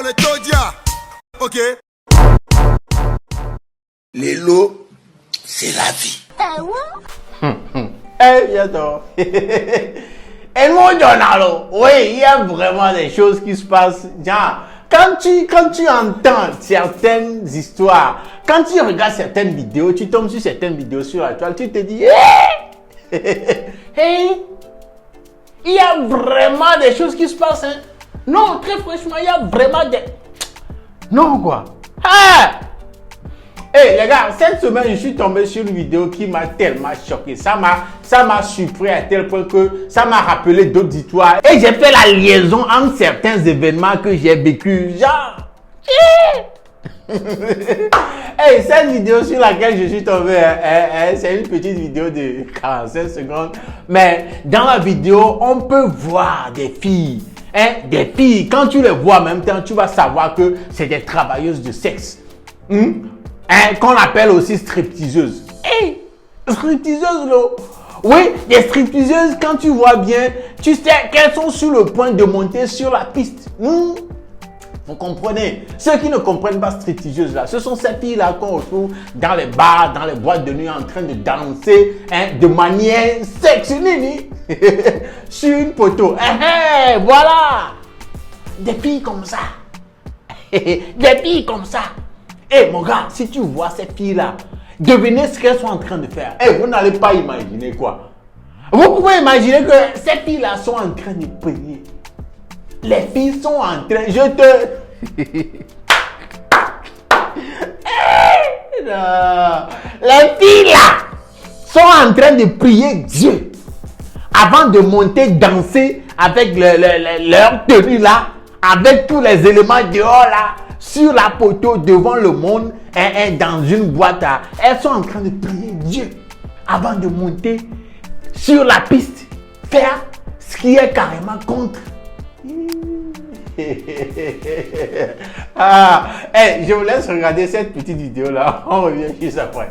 le Todia. Ok. Les lots, c'est la vie. Eh, bientôt. Et mon journal, oui, il y a vraiment des choses qui se passent. Genre, quand tu entends certaines histoires, quand tu regardes certaines vidéos, tu tombes sur certaines vidéos sur la toile, tu te dis, hey, il y a vraiment des choses qui se passent. Hein? Non, très franchement, il y a vraiment des... Non, quoi. Ah! Hey les gars, cette semaine, je suis tombé sur une vidéo qui m'a tellement choqué. Ça m'a surpris à tel point que ça m'a rappelé d'autres histoires. Et j'ai fait la liaison entre certains événements que j'ai vécu. Genre... Hey, cette vidéo sur laquelle je suis tombé, c'est une petite vidéo de 45 secondes. Mais dans la vidéo, on peut voir des filles. Des filles, quand tu les vois en même temps, tu vas savoir que c'est des travailleuses de sexe. Qu'on appelle aussi stripteaseuses. Hey, stripteaseuses, là. Oui, des stripteaseuses, quand tu vois bien, tu sais qu'elles sont sur le point de monter sur la piste. Vous comprenez? Ceux qui ne comprennent pas stripteaseuses, là, ce sont ces filles-là qu'on retrouve dans les bars, dans les boîtes de nuit, en train de danser de manière sexuelle sur une poteau. Voilà. Des filles comme ça. Des filles comme ça. Eh mon gars, si tu vois ces filles-là, devinez ce qu'elles sont en train de faire. Vous n'allez pas imaginer quoi. Vous pouvez imaginer que ces filles-là sont en train de prier. Les filles sont en train... Les filles-là sont en train de prier Dieu avant de monter danser avec leur tenue là, avec tous les éléments dehors là, sur la poteau devant le monde, dans une boîte. Elles sont en train de prier Dieu avant de monter sur la piste, faire ce qui est carrément contre. Je vous laisse regarder cette petite vidéo là. On revient juste après.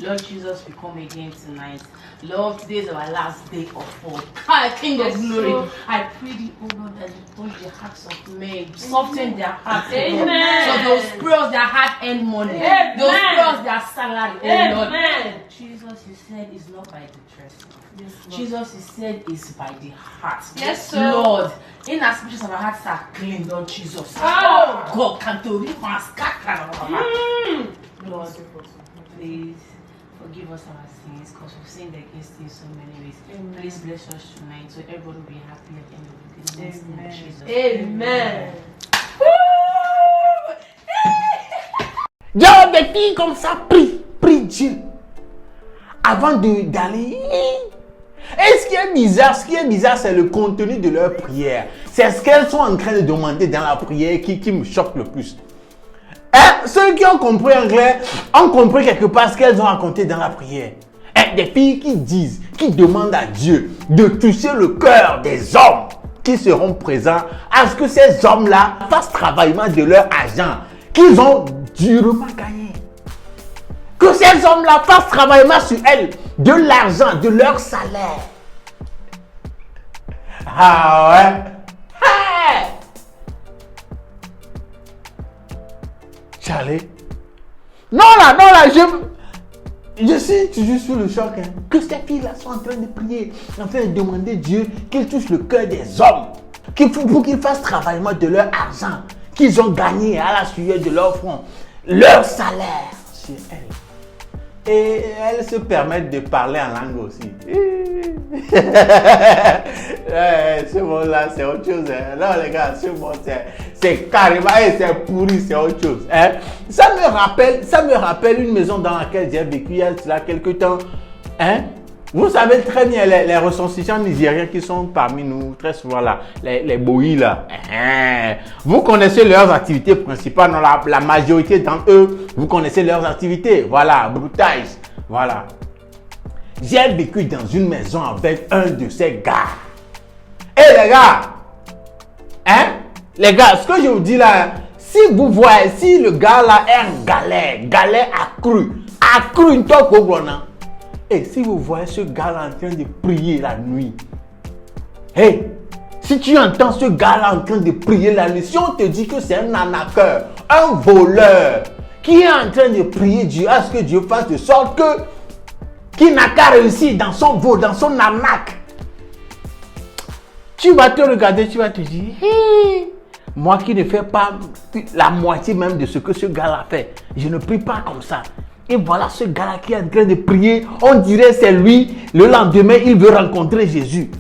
Lord Jesus, we come again tonight. Lord, today is our last day of fall. King of glory, I pray thee, oh Lord, that you touch the hearts of men, soften their hearts. Amen. So those prayers their heart and money, those prayers their salary, oh Lord. Jesus, you said is not by the dress. Yes, Jesus, you said is by the heart. Yes, sir. Lord, in as much as our hearts are clean, Lord Jesus. Oh, God, can't do it. Lord, please. Forgive us our sins because we've sinned against you in so many ways. Amen. Please bless us tonight so everybody will be happy at the end of the day. Amen. Jesus. Amen. Genre des filles comme ça prient Dieu avant d'aller. Et ce qui est bizarre, c'est le contenu de leur prière. C'est ce qu'elles sont en train de demander dans la prière qui me choque le plus. Ceux qui ont compris anglais ont compris quelque part ce qu'elles ont raconté dans la prière. Des filles qui demandent à Dieu de toucher le cœur des hommes qui seront présents à ce que ces hommes-là fassent travaillement de leur argent qu'ils ont durement gagné. Que ces hommes-là fassent travaillement sur elles de l'argent, de leur salaire. Ah ouais. Charlie. Non là, je suis toujours sur le choc. Que ces filles-là sont en train de prier, en train de demander Dieu qu'il touche le cœur des hommes, pour qu'ils fassent travaillement de leur argent qu'ils ont gagné à la sueur de leur front, leur salaire sur elles. Et elles se permettent de parler en langue aussi. Ce monde-là, c'est autre chose. Non, les gars, ce monde, c'est carrément, c'est pourri, c'est autre chose. Ça me rappelle une maison dans laquelle j'ai vécu il y a cela quelques temps. Vous savez très bien, les ressortissants nigériens qui sont parmi nous, très souvent là, les boïs là. Vous connaissez leurs activités principales, non, la majorité d'entre eux, vous connaissez leurs activités. Voilà, brutage. Voilà. J'ai vécu dans une maison avec un de ces gars. Les gars, les gars, ce que je vous dis là, si vous voyez, si le gars là est un galet accru, une toque au grenat. Et si vous voyez ce gars là en train de prier la nuit, Si tu entends ce gars-là en train de prier la nuit, si on te dit que c'est un arnaqueur, un voleur, qui est en train de prier Dieu à ce que Dieu fasse de sorte que qu'il n'a qu'à réussir dans son vol, dans son arnaque, tu vas te regarder, tu vas te dire, hey, moi qui ne fais pas la moitié même de ce que ce gars-là fait, je ne prie pas comme ça. Et voilà ce gars-là qui est en train de prier, on dirait c'est lui, le lendemain il veut rencontrer Jésus.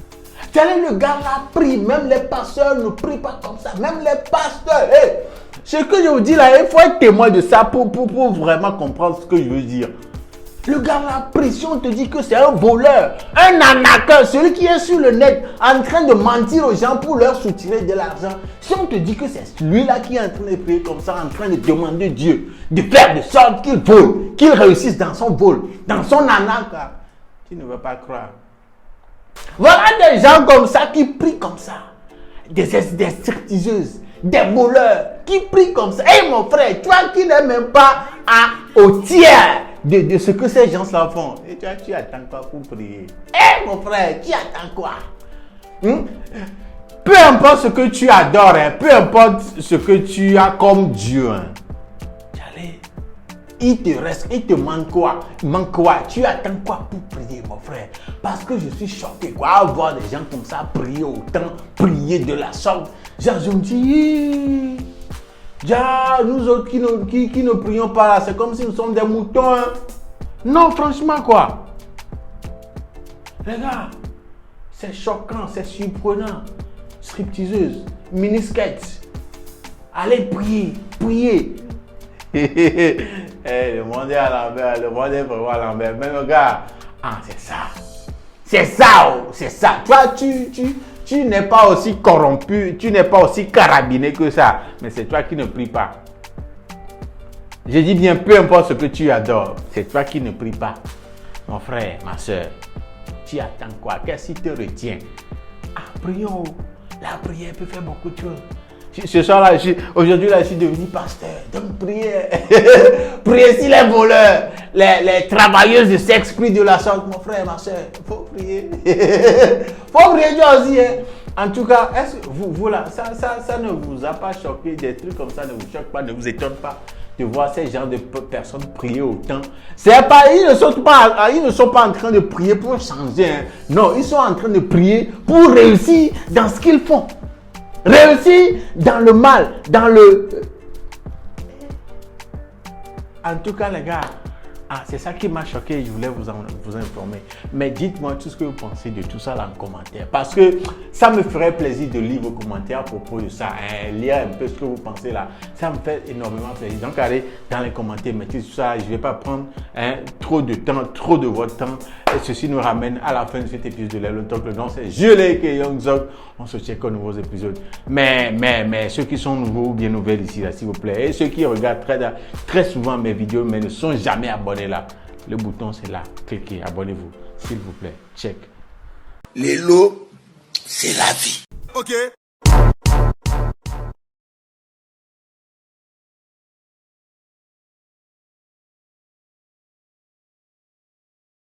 Tel est le gars-là prie, même les pasteurs ne prient pas comme ça, même les pasteurs. Hey, ce que je vous dis là, il faut être témoin de ça pour vraiment comprendre ce que je veux dire. Le gars-là prie, si on te dit que c'est un voleur, un arnaqueur, celui qui est sur le net en train de mentir aux gens pour leur soutirer de l'argent. Si on te dit que c'est lui-là qui est en train de prier comme ça, en train de demander Dieu de faire de sorte qu'il vole, qu'il réussisse dans son vol, dans son arnaque, tu ne veux pas croire. Voilà des gens comme ça qui prient comme ça. Des stripteaseuses, des voleurs qui prient comme ça. Hé mon frère, toi qui n'es même pas au tiers de ce que ces gens-là font. Et toi, tu attends quoi pour prier? Hé mon frère, tu attends quoi? Peu importe ce que tu adores, peu importe ce que tu as comme Dieu, il te manque quoi? Tu attends quoi pour prier, mon frère? Parce que je suis choqué, quoi, à voir des gens comme ça prier autant, prier de la sorte. Genre, je me dis, nous autres qui ne prions pas là, c'est comme si nous sommes des moutons. Hein? Non, franchement, quoi. Les gars, c'est choquant, c'est surprenant. Stripteaseuse, mini-skate. Allez prier. Hey, le monde est à l'envers, le monde est vraiment à l'envers. Mais regarde, c'est ça. Toi, tu n'es pas aussi corrompu, tu n'es pas aussi carabiné que ça. Mais c'est toi qui ne pries pas. Je dis bien, peu importe ce que tu adores, c'est toi qui ne pries pas. Mon frère, ma soeur, tu attends quoi? Qu'est-ce qui te retient? Prions. La prière peut faire beaucoup de choses. Ce soir-là, aujourd'hui, je suis devenu pasteur. Donc, priez. Priez si les voleurs, les travailleuses de sexe prient de la sorte. Mon frère, ma soeur, il faut prier. Faut prier Dieu aussi. Hein. En tout cas, est-ce que vous là, ça ne vous a pas choqué? Des trucs comme ça ne vous choquent pas, ne vous étonne pas de voir ces genres de personnes prier autant? Ils ne sont pas en train de prier pour changer. Hein. Non, ils sont en train de prier pour réussir dans ce qu'ils font. Réussir dans le mal, dans le... En tout cas, les gars, c'est ça qui m'a choqué. Je voulais vous informer. Mais dites-moi tout ce que vous pensez de tout ça là en commentaire. Parce que ça me ferait plaisir de lire vos commentaires à propos de ça. Hein, lire un peu ce que vous pensez là. Ça me fait énormément plaisir. Donc, allez dans les commentaires, mettez tout ça. Je ne vais pas prendre trop de temps, trop de votre temps. Et ceci nous ramène à la fin de cet épisode de Lelo Talk. Le nom c'est Jules et Young Zog. On se check aux nouveaux épisodes. Mais ceux qui sont nouveaux ou bien nouvelles ici, là, s'il vous plaît. Et ceux qui regardent très souvent mes vidéos, mais ne sont jamais abonnés là. Le bouton c'est là. Cliquez, abonnez-vous. S'il vous plaît. Check. Lelo, c'est la vie. Ok.